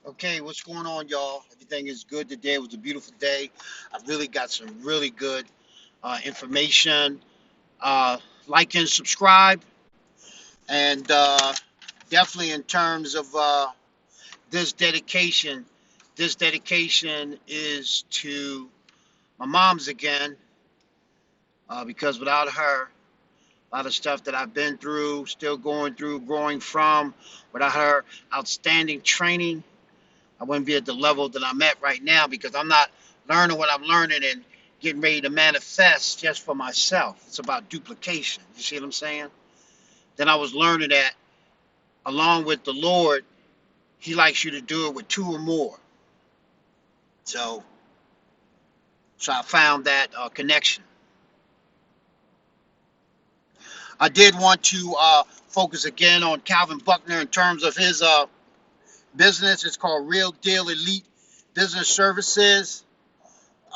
Okay, what's going on, y'all? Everything is good today. It was a beautiful day. I really got some really good information. Uh, like and subscribe, and definitely in terms of this dedication, this dedication is to my mom's again, because without her, a lot of stuff that I've been through, still going through, growing from, without her outstanding training, I wouldn't be at the level that I'm at right now because I'm not learning what I'm learning and getting ready to manifest just for myself. It's about duplication. You see what I'm saying? Then I was learning that along with the Lord, He likes you to do it with two or more. So, so I found that connection. I did want to focus again on Calvin Buckner in terms of his business. It's called Real Deal Elite Business Services.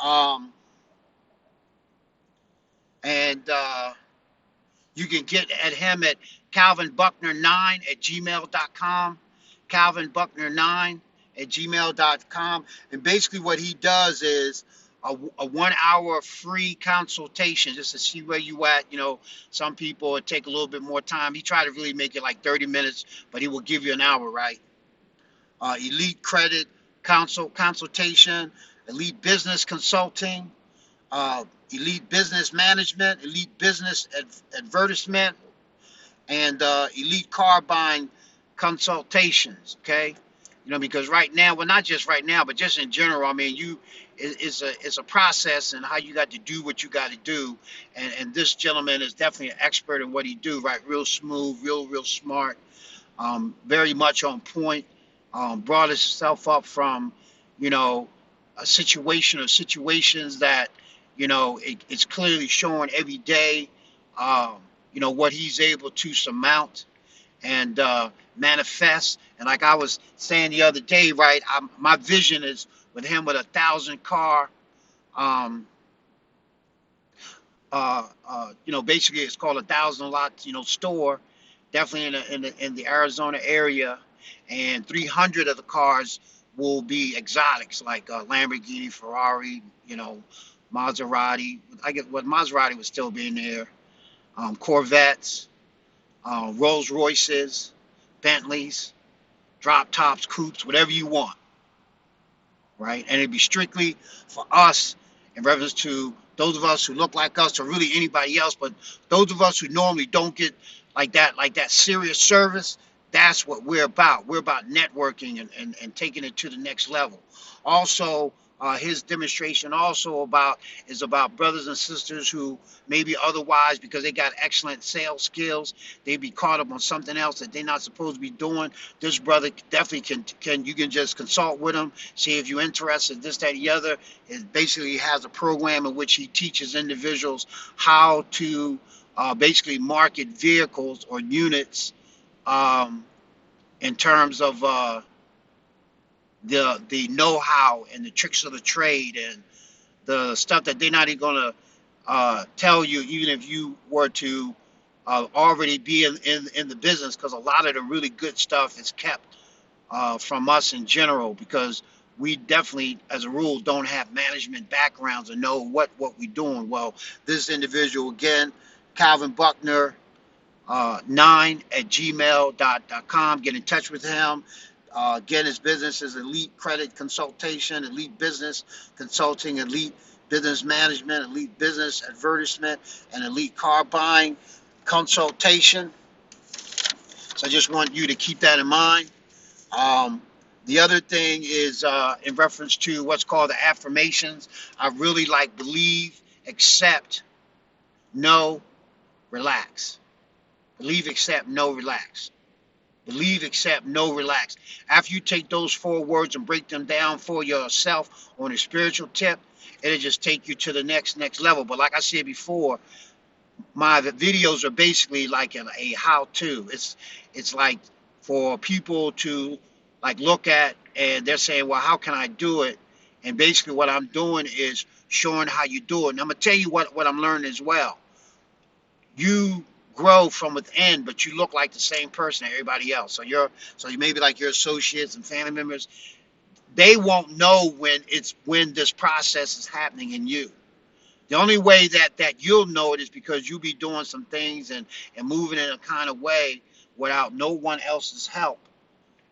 Um, and You can get at him at calvinbuckner9 at gmail.com. Calvinbuckner9 at gmail.com. And basically what he does is a 1 hour free consultation just to see where you at. You know, some people it take a little bit more time. He tried to really make it like 30 minutes, but he will give you an hour, right? Elite credit consultation, elite business consulting, elite business management, elite business advertisement, and elite car buying consultations. Okay, you know, because right now, well, not just right now, but just in general. I mean, it's a process and how you got to do what you got to do. And this gentleman is definitely an expert in what he do. Right, real smooth, real smart, very much on point. Brought himself up from, you know, a situation or situations that, you know, it's clearly showing every day, um, you know, what he's able to surmount and manifest. And like I was saying the other day, right, my vision is with him with 1,000 car, um, you know, basically it's called 1,000 lot, you know, store, definitely in the Arizona area, and 300 of the cars will be exotics like Lamborghini, Ferrari, you know, Maserati. I guess what Maserati would still be in there. Corvettes, Rolls Royces, Bentleys, drop tops, coupes, whatever you want, right? And it'd be strictly for us in reference to those of us who look like us or really anybody else, but those of us who normally don't get like that serious service, that's what we're about. We're about networking and taking it to the next level. Also, his demonstration also about is about brothers and sisters who maybe otherwise, because they got excellent sales skills, they be caught up on something else that they're not supposed to be doing. This brother definitely can you can just consult with him, see if you're interested, this, that, the other. It basically has a program in which he teaches individuals how to basically market vehicles or units, um, in terms of the know-how and the tricks of the trade and the stuff that they're not even going to tell you, even if you were to already be in the business, because a lot of the really good stuff is kept from us in general, because we definitely, as a rule, don't have management backgrounds and know what we're doing. Well, this individual, again, Calvin Buckner, 9 at gmail.com. Get in touch with him. Again, his business is Elite Credit Consultation, Elite Business Consulting, Elite Business Management, Elite Business Advertisement, and Elite Car Buying Consultation. So I just want you to keep that in mind. Um, the other thing is in reference to what's called the affirmations. I really like believe, accept, know, relax. Believe, accept, know, relax. Believe, accept, know, relax. After you take those 4 words and break them down for yourself on a spiritual tip, it'll just take you to the next level. But like I said before, my videos are basically like a how-to. It's like for people to like look at and they're saying, well, how can I do it? And basically what I'm doing is showing how you do it. And I'm gonna tell you what I'm learning as well. You grow from within, but you look like the same person as everybody else. So you maybe like your associates and family members. They won't know when this process is happening in you. The only way that you'll know it is because you'll be doing some things and moving in a kind of way without no one else's help.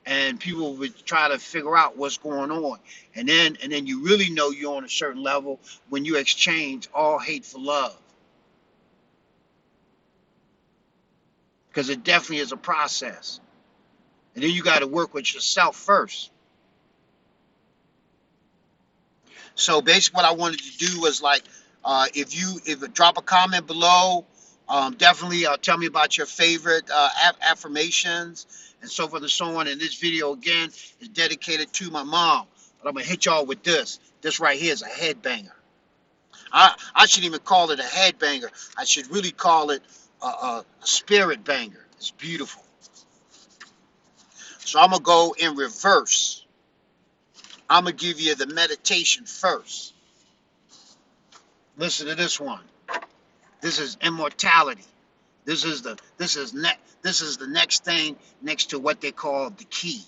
And people would try to figure out what's going on. And then you really know you're on a certain level when you exchange all hate for love. Because it definitely is a process. And then you got to work with yourself first. So basically, what I wanted to do was like, if you drop a comment below, definitely tell me about your favorite affirmations and so forth and so on. And this video again is dedicated to my mom. But I'm gonna hit y'all with this. This right here is a headbanger. I shouldn't even call it a headbanger. I should really call it a spirit banger. It's beautiful. So I'm gonna go in reverse. I'm gonna give you the meditation first. Listen to this one. This is immortality. This is the next thing next to what they call the key.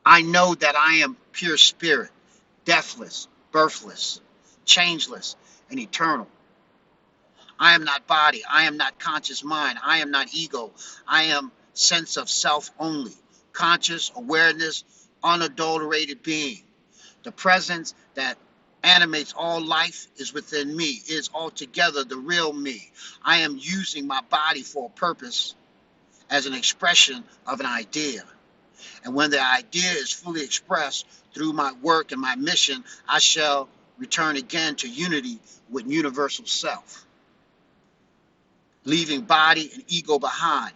I know that I am pure spirit, deathless, birthless, changeless, and eternal. I am not body. I am not conscious mind. I am not ego. I am sense of self only. Conscious awareness, unadulterated being. The presence that animates all life is within me, is altogether the real me. I am using my body for a purpose as an expression of an idea. And when the idea is fully expressed through my work and my mission, I shall return again to unity with universal self, leaving body and ego behind.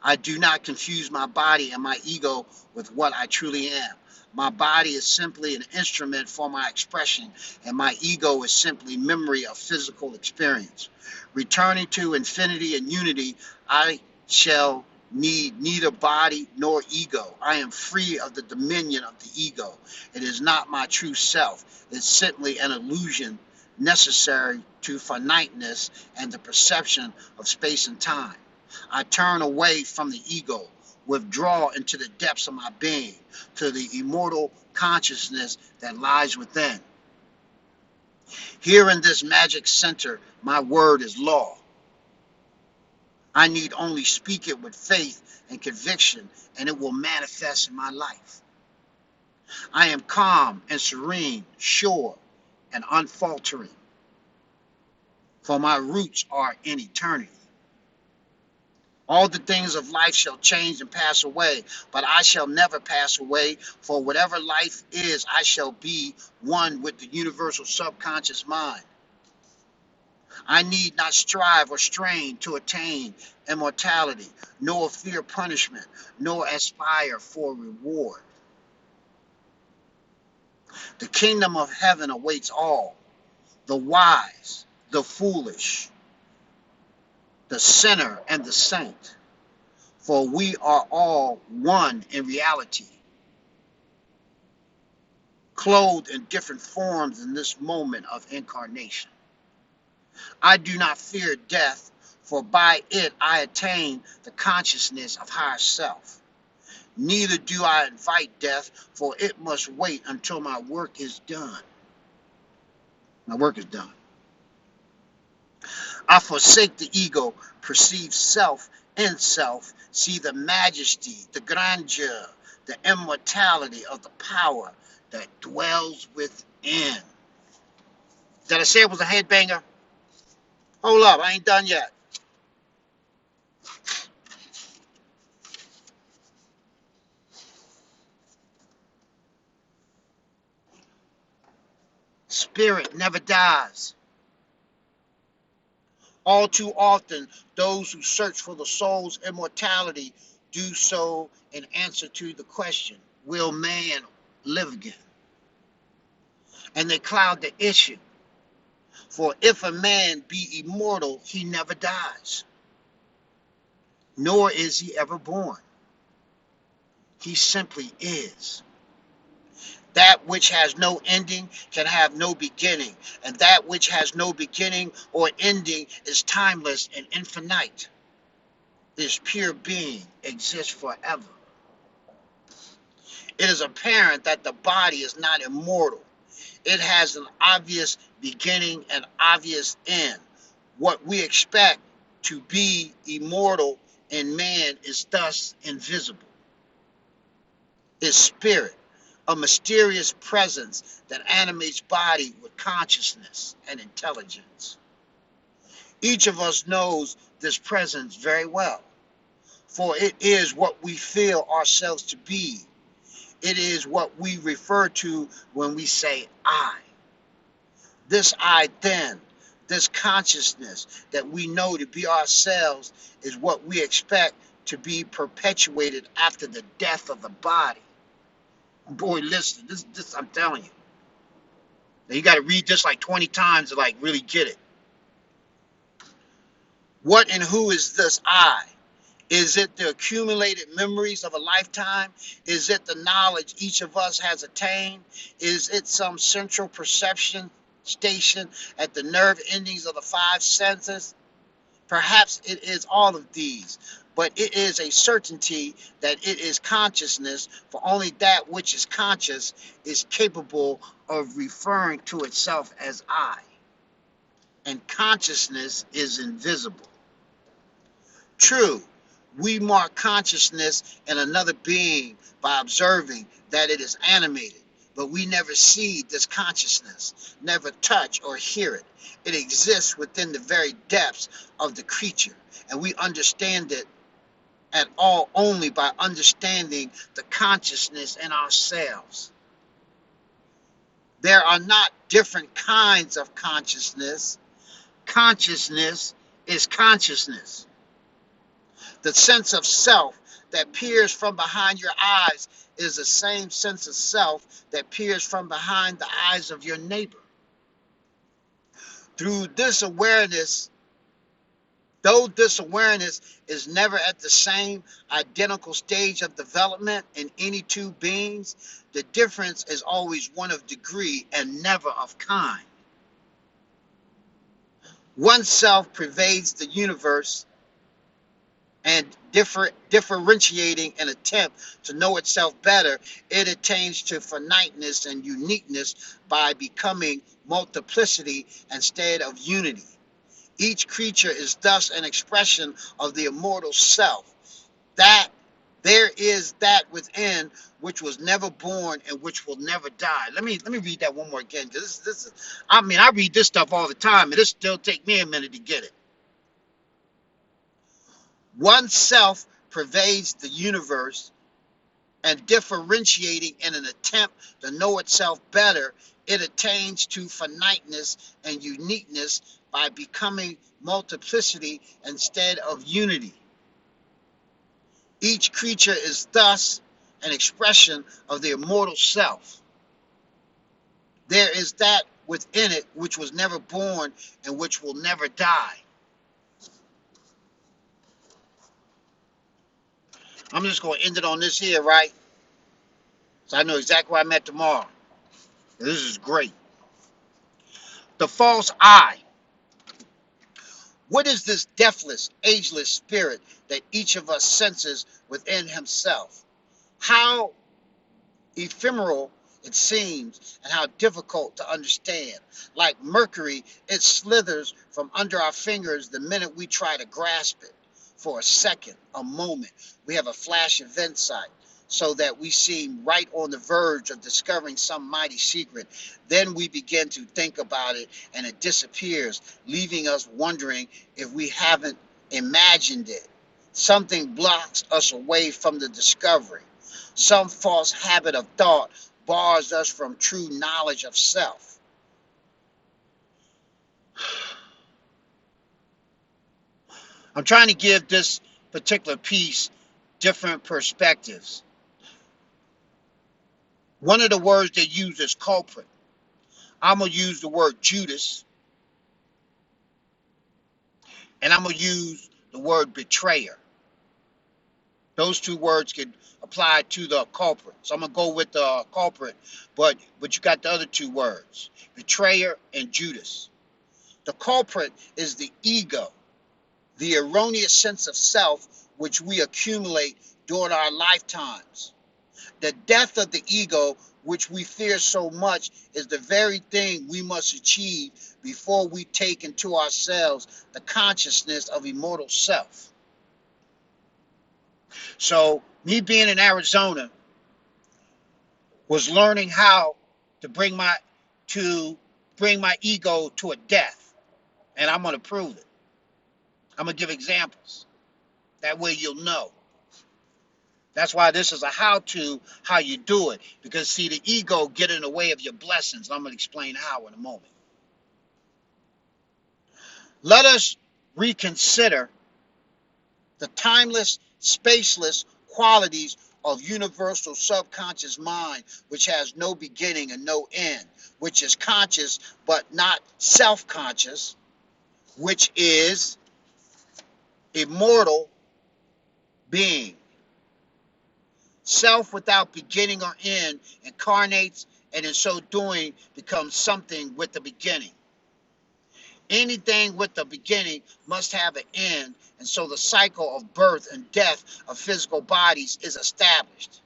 I do not confuse my body and my ego with what I truly am. My body is simply an instrument for my expression, and my ego is simply memory of physical experience. Returning to infinity and unity, I shall need neither body nor ego. I am free of the dominion of the ego. It is not my true self. It's simply an illusion necessary to finiteness and the perception of space and time. I turn away from the ego, withdraw into the depths of my being, to the immortal consciousness that lies within. Here in this magic center, my word is law. I need only speak it with faith and conviction, and it will manifest in my life. I am calm and serene, sure and unfaltering, for my roots are in eternity. All the things of life shall change and pass away, but I shall never pass away, for whatever life is, I shall be one with the universal subconscious mind. I need not strive or strain to attain immortality, nor fear punishment, nor aspire for reward. The kingdom of heaven awaits all, the wise, the foolish, the sinner, and the saint. For we are all one in reality, clothed in different forms in this moment of incarnation. I do not fear death, for by it I attain the consciousness of higher self. Neither do I invite death, for it must wait until my work is done. My work is done. I forsake the ego, perceive self in self, see the majesty, the grandeur, the immortality of the power that dwells within. Did I say it was a headbanger? Hold up, I ain't done yet. Spirit never dies. All too often, those who search for the soul's immortality do so in answer to the question, will man live again? And they cloud the issue. For if a man be immortal, he never dies, nor is he ever born. He simply is. That which has no ending can have no beginning, and that which has no beginning or ending is timeless and infinite. This pure being exists forever. It is apparent that the body is not immortal. It has an obvious beginning and obvious end. What we expect to be immortal in man is thus invisible. Is spirit, a mysterious presence that animates body with consciousness and intelligence. Each of us knows this presence very well, for it is what we feel ourselves to be. It is what we refer to when we say I. This I then, this consciousness that we know to be ourselves is what we expect to be perpetuated after the death of the body. Boy, listen, this I'm telling you. Now you got to read this like 20 times to like really get it. What and who is this I? Is it the accumulated memories of a lifetime? Is it the knowledge each of us has attained? Is it some central perception station at the nerve endings of the five senses? Perhaps it is all of these, but it is a certainty that it is consciousness, for only that which is conscious is capable of referring to itself as I, and consciousness is invisible. True, we mark consciousness in another being by observing that it is animated, but we never see this consciousness, never touch or hear it. It exists within the very depths of the creature, and we understand it at all only by understanding the consciousness in ourselves. There are not different kinds of consciousness. Consciousness is consciousness. The sense of self that peers from behind your eyes is the same sense of self that peers from behind the eyes of your neighbor. Through this awareness, though this awareness is never at the same identical stage of development in any two beings, the difference is always one of degree and never of kind. One self pervades the universe, and differentiating an attempt to know itself better, it attains to finiteness and uniqueness by becoming multiplicity instead of unity. Each creature is thus an expression of the immortal self. That there is that within which was never born and which will never die. Let me read that one more again. This is, I mean, I read this stuff all the time, and it still take me a minute to get it. One self pervades the universe, and differentiating in an attempt to know itself better, it attains to finiteness and uniqueness by becoming multiplicity instead of unity. Each creature is thus an expression of the immortal self. There is that within it which was never born and which will never die. I'm just going to end it on this here, right? So I know exactly where I'm at tomorrow. This is great. The false I. What is this deathless, ageless spirit that each of us senses within himself? How ephemeral it seems, and how difficult to understand. Like mercury, it slithers from under our fingers the minute we try to grasp it. For a second, a moment, we have a flash of insight, so that we seem right on the verge of discovering some mighty secret. Then we begin to think about it, and it disappears, leaving us wondering if we haven't imagined it. Something blocks us away from the discovery. Some false habit of thought bars us from true knowledge of self. I'm trying to give this particular piece different perspectives. One of the words they use is culprit. I'm going to use the word Judas, and I'm going to use the word betrayer. Those two words can apply to the culprit. So I'm going to go with the culprit, but you got the other two words, betrayer and Judas. The culprit is the ego, the erroneous sense of self which we accumulate during our lifetimes. The death of the ego, which we fear so much, is the very thing we must achieve before we take into ourselves the consciousness of immortal self. So, me being in Arizona was learning how to bring my ego to a death, and I'm going to prove it. I'm going to give examples. That way you'll know. That's why this is a how-to, how you do it. Because, see, the ego get in the way of your blessings. I'm going to explain how in a moment. Let us reconsider the timeless, spaceless qualities of universal subconscious mind, which has no beginning and no end, which is conscious but not self-conscious, which is immortal being. Self without beginning or end incarnates, and in so doing becomes something with a beginning. Anything with a beginning must have an end, and so the cycle of birth and death of physical bodies is established.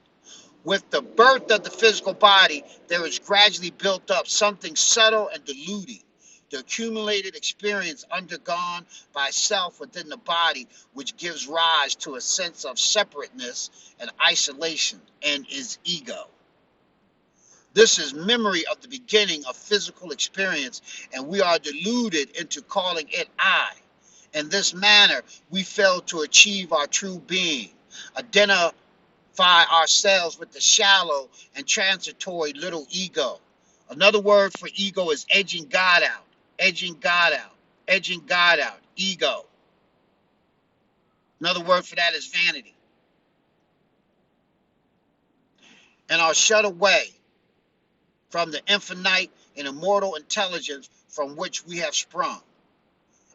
With the birth of the physical body, there is gradually built up something subtle and deluding, the accumulated experience undergone by self within the body, which gives rise to a sense of separateness and isolation, and is ego. This is memory of the beginning of physical experience, and we are deluded into calling it I. In this manner, we fail to achieve our true being, identify ourselves with the shallow and transitory little ego. Another word for ego is edging God out, edging God out, edging God out, ego. Another word for that is vanity. And are shut away from the infinite and immortal intelligence from which we have sprung.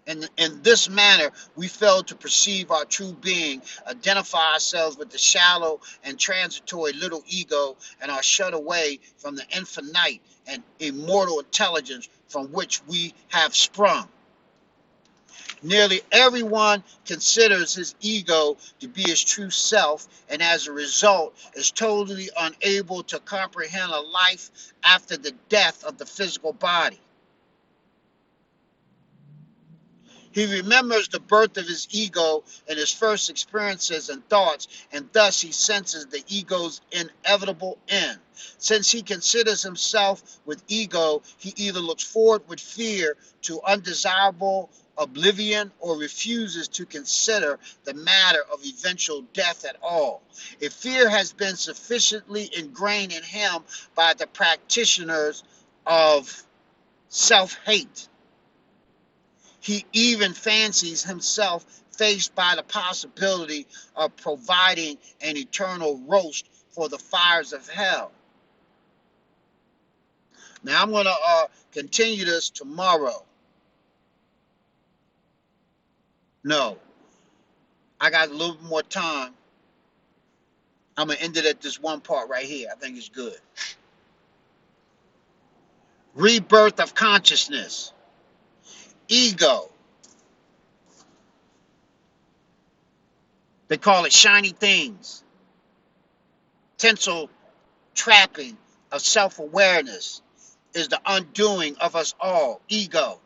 And in this manner, we fail to perceive our true being, identify ourselves with the shallow and transitory little ego, and are shut away from the infinite and immortal intelligence from which we have sprung. Nearly everyone considers his ego to be his true self, and as a result is totally unable to comprehend a life after the death of the physical body. He remembers the birth of his ego and his first experiences and thoughts, and thus he senses the ego's inevitable end. Since he considers himself with ego, he either looks forward with fear to undesirable oblivion or refuses to consider the matter of eventual death at all. If fear has been sufficiently ingrained in him by the practitioners of self-hate, he even fancies himself faced by the possibility of providing an eternal roast for the fires of hell. Now, I'm going to continue this tomorrow. No, I got a little bit more time. I'm going to end it at this one part right here. I think it's good. Rebirth of consciousness. Ego. They call it shiny things. Tinsel trapping of self-awareness is the undoing of us all. Ego.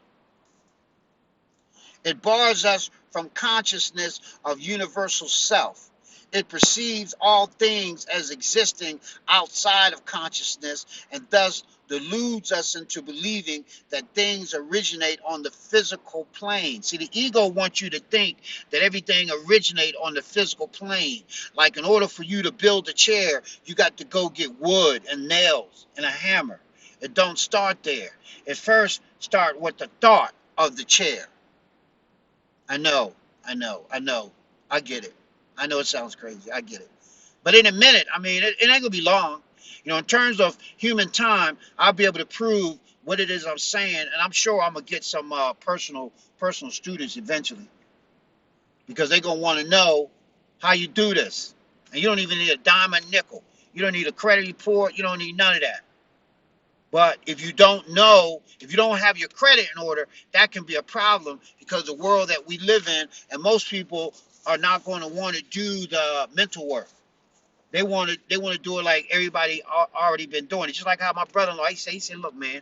It bars us from consciousness of universal self. It perceives all things as existing outside of consciousness, and thus deludes us into believing that things originate on the physical plane. See, the ego wants you to think that everything originates on the physical plane. Like, in order for you to build a chair, you got to go get wood and nails and a hammer. It don't start there. It first start with the thought of the chair. I know. I get it. I know it sounds crazy. I get it. But in a minute, I mean, it ain't going to be long. You know, in terms of human time, I'll be able to prove what it is I'm saying. And I'm sure I'm going to get some personal students eventually. Because they're going to want to know how you do this. And you don't even need a dime or nickel. You don't need a credit report. You don't need none of that. But if you don't know, if you don't have your credit in order, that can be a problem, because the world that we live in, and most people are not going to want to do the mental work. They want to do it like everybody already been doing it. Just like how my brother-in-law, he said, look, man,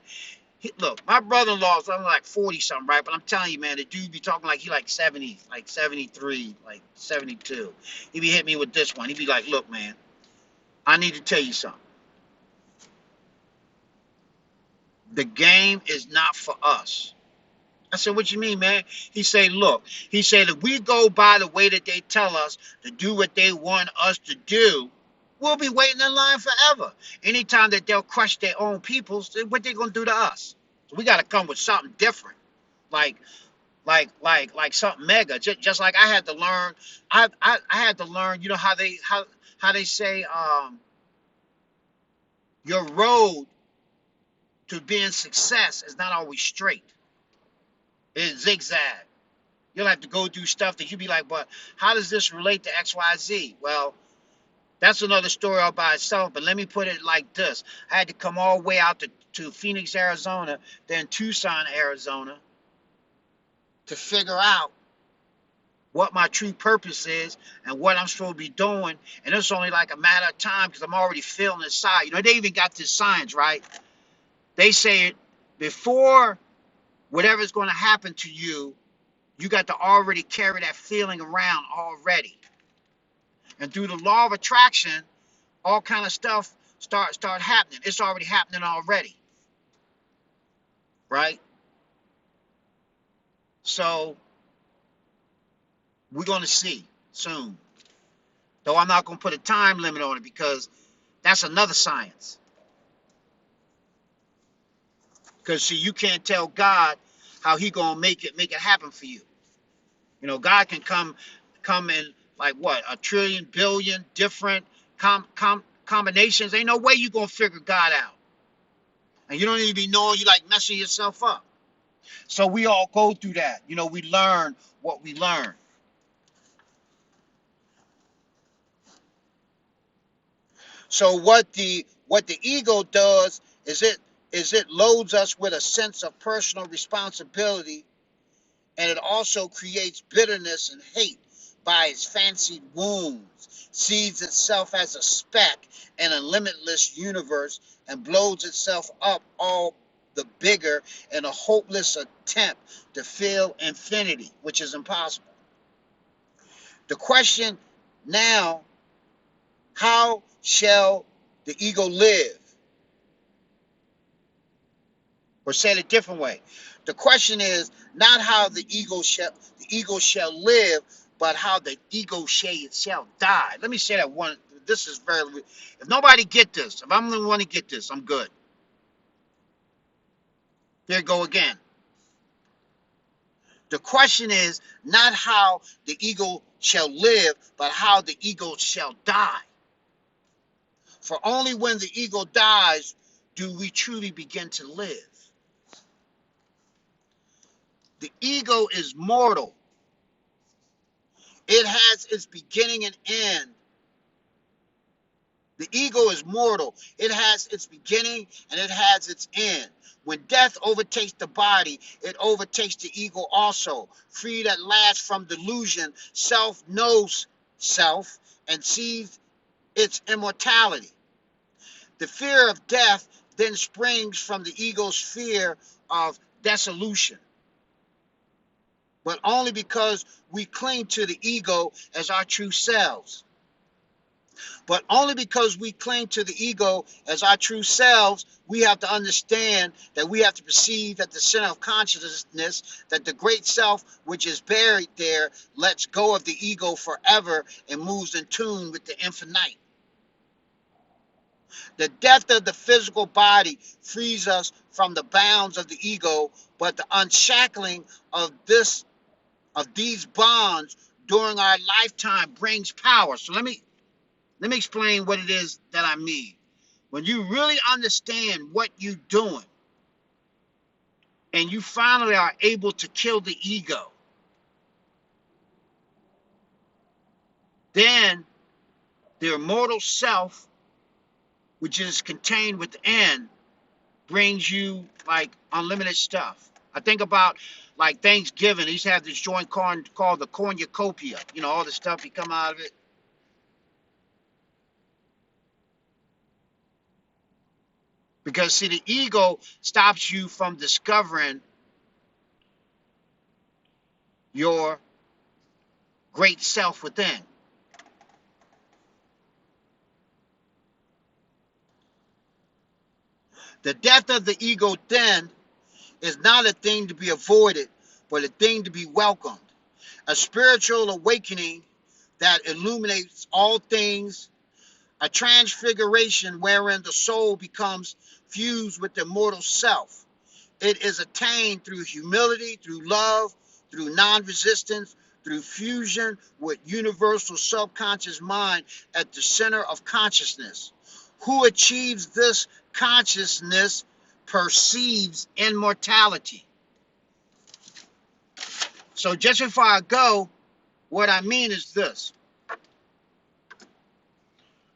look, my brother-in-law's only like 40 something, right? But I'm telling you, man, the dude be talking like he like 70, like 73, like 72. He be hitting me with this one. He be like, look, man, I need to tell you something. The game is not for us. I said, what you mean, man? He said, look, he said, if we go by the way that they tell us to do what they want us to do, we'll be waiting in line forever. Anytime that they'll crush their own people, what they gonna do to us? So we gotta come with something different, like something mega. Just like I had to learn. I had to learn. You know how they say your road to being success is not always straight. It's zigzag. You'll have to go do stuff that you'll be like, but how does this relate to XYZ? Well, that's another story all by itself, but let me put it like this. I had to come all the way out to Phoenix, Arizona, then Tucson, Arizona, to figure out what my true purpose is and what I'm supposed to be doing. And it's only like a matter of time because I'm already feeling inside. You know, they even got this science, right? They say it before whatever's going to happen to you, you got to already carry that feeling around already. And through the law of attraction, all kind of stuff start happening. It's already happening already, right? So we're going to see soon. Though I'm not going to put a time limit on it because that's another science. Because see, you can't tell God how he going to make it happen for you. You know, God can come in like what, a trillion, billion different combinations. Ain't no way you going to figure God out. And you don't even be knowing you like messing yourself up. So we all go through that. You know, we learn what we learn. So what the ego does is it loads us with a sense of personal responsibility, and it also creates bitterness and hate by its fancied wounds, sees itself as a speck in a limitless universe, and blows itself up all the bigger in a hopeless attempt to fill infinity, which is impossible. The question now, how shall the ego live? Or said a different way, the question is not how the ego shall live, but how the ego shall die. Let me say that one. This is very. If nobody get this, if I'm the one to get this, I'm good. There you go again. The question is not how the ego shall live, but how the ego shall die. For only when the ego dies do we truly begin to live. The ego is mortal. It has its beginning and end. The ego is mortal. It has its beginning and it has its end. When death overtakes the body, it overtakes the ego also. Freed at last from delusion, self knows self and sees its immortality. The fear of death then springs from the ego's fear of dissolution, but only because we cling to the ego as our true selves. But only because we cling to the ego as our true selves, we have to understand that we have to perceive at the center of consciousness that the great self, which is buried there, lets go of the ego forever and moves in tune with the infinite. The death of the physical body frees us from the bounds of the ego, but the unshackling of these bonds during our lifetime brings power. So let me explain what it is that I mean. When you really understand what you're doing and you finally are able to kill the ego, then the immortal self, which is contained within, brings you like unlimited stuff. I think about like Thanksgiving. They used to have this joint called the cornucopia. You know, all the stuff you come out of it. Because see, the ego stops you from discovering your great self within. The death of the ego then is not a thing to be avoided, but a thing to be welcomed. A spiritual awakening that illuminates all things, a transfiguration wherein the soul becomes fused with the immortal self. It is attained through humility, through love, through non-resistance, through fusion with universal subconscious mind at the center of consciousness. Who achieves this consciousness perceives immortality. So just before I go, what I mean is this.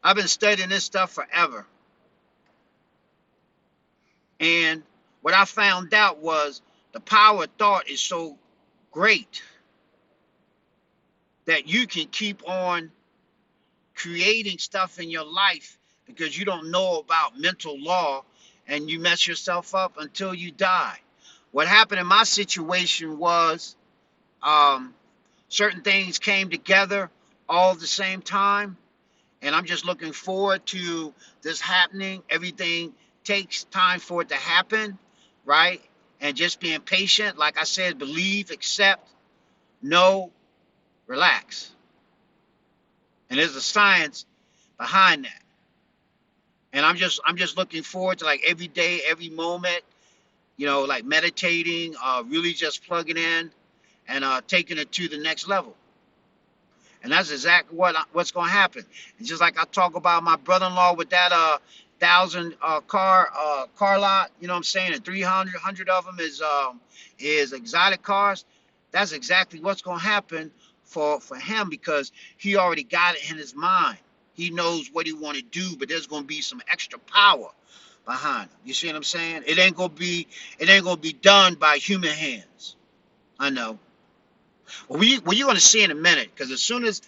I've been studying this stuff forever. And what I found out was the power of thought is so great that you can keep on creating stuff in your life because you don't know about mental law, and you mess yourself up until you die. What happened in my situation was certain things came together all at the same time, and I'm just looking forward to this happening. Everything takes time for it to happen, right? And just being patient, like I said, believe, accept, know, relax. And there's a science behind that. And I'm just looking forward to like every day, every moment, like meditating, really just plugging in and taking it to the next level. And that's exactly what's going to happen. It's just like I talk about my brother-in-law with that 1,000 car lot. You know what I'm saying? And 300 of them is exotic cars. That's exactly what's going to happen for him, because he already got it in his mind. He knows what he want to do, but there's going to be some extra power behind him. You see what I'm saying? It ain't gonna be done by human hands. I know. Well, you're going to see in a minute, because as soon as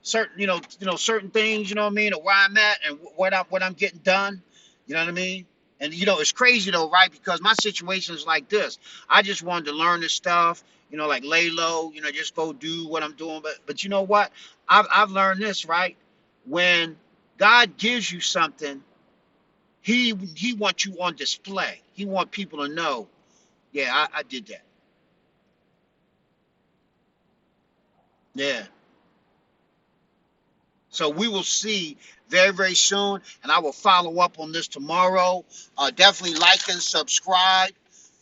certain certain things, you know what I mean, or where I'm at and what I'm getting done, you know what I mean. And it's crazy though, right? Because my situation is like this. I just wanted to learn this stuff, like lay low, just go do what I'm doing. But you know what? I've learned this, right? When God gives you something, He wants you on display. He wants people to know, yeah, I did that. Yeah. So we will see very, very soon, and I will follow up on this tomorrow. Definitely like and subscribe.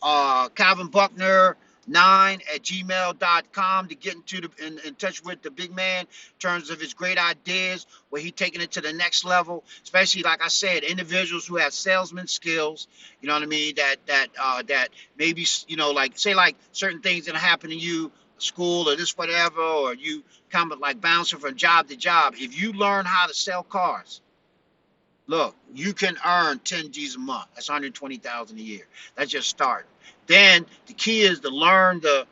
Calvin Buckner9 at gmail.com to get in touch with the big man in terms of his great ideas, where he taking it to the next level. Especially, like I said, individuals who have salesman skills. You know what I mean? That maybe like say like certain things that happen to you, school or this whatever, or you kind of like bouncing from job to job. If you learn how to sell cars, look, you can earn 10 G's a month. That's 120,000 a year. That's just starting. Then the key is to learn the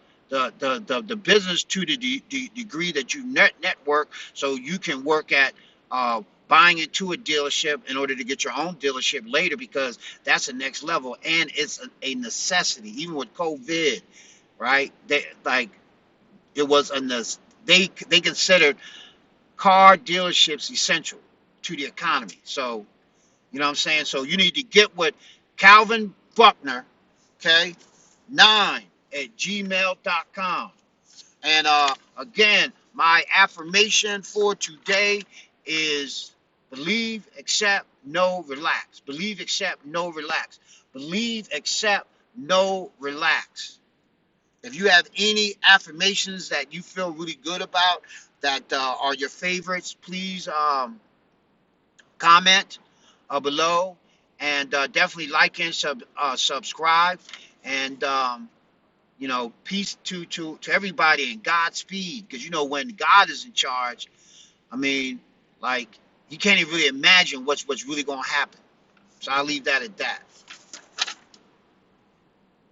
business to the degree that you network, so you can work at buying into a dealership in order to get your own dealership later, because that's the next level, and it's a necessity. Even with COVID, right? It was they considered car dealerships essential to the economy. So, you know what I'm saying? So you need to get with Calvin Buckner, okay, 9 at gmail.com. And again, my affirmation for today is believe, accept, know, relax. Believe, accept, know, relax. Believe, accept, know, relax. If you have any affirmations that you feel really good about, that are your favorites, please comment below, and definitely like and subscribe. And peace to everybody, and Godspeed. Because when God is in charge, I mean, like, you can't even really imagine what's really gonna happen. So I'll leave that at that.